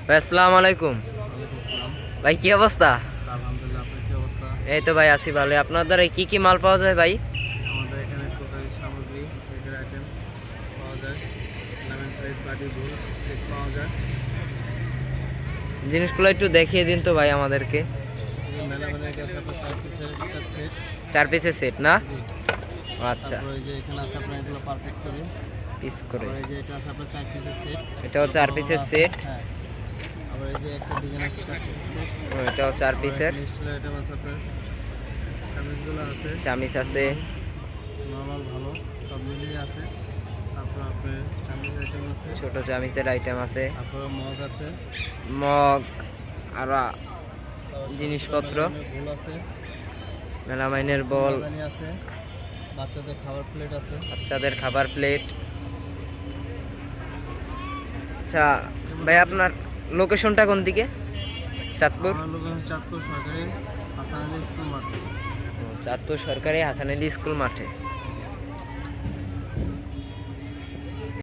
ভাই আসসালামু আলাইকুম। ওয়ালাইকুম আসসালাম। ভাই কি অবস্থা? আলহামদুলিল্লাহ, আপনার কি অবস্থা? এই তো ভাই আছি ভালো। আপনার দ্বারা কি কি মাল পাওয়া যায় ভাই? আমাদের এখানে ক্রোকারি সামগ্রী, কেকের আইটেম পাওয়া যায়, লেমন প্লেট, বাটি বোল সেট পাওয়া যায়। জিনিসগুলো একটু দেখিয়ে দিন তো ভাই আমাদেরকে। মেলামেনের কাছে আপনার 4 পিসের একটা সেট। 4 পিসের সেট না? জি। আচ্ছা, তারপর এই যে এখানে আছে আপনার এগুলো পার পিস করে। পিস করে। আবার এই যে এটা আছে আপনার 4 পিসের সেট। এটাও 4 পিসের সেট। হ্যাঁ। আবার এই যে একটা ডিজাইন আছে 4 পিসের সেট। এটাও 4 পিসের। স্টিলের আইটেম আছে আপনার। চামিচগুলো আছে। চামিচ আছে। নরমাল ভালো সব মিলিয়ে আছে। তারপর আপনার চামিচ আইটেম আছে। ছোট চামিচের আইটেম আছে। তারপর মগ আছে। মগ আর জিনিসপত্র। বোল আছে। মেলামাইনের বল ফুলদানি আছে। বাচ্চাদের খাবার প্লেট আছে। বাচ্চাদের খাবার প্লেট। আচ্ছা ভাই, আপনার লোকেশনটা কোন দিকে? চাঁদপুর? আমার লোকেশন চাঁদপুর সরকারি হাসান আলী স্কুল মাঠ। চাঁদপুর সরকারি হাসান আলী স্কুল মাঠে।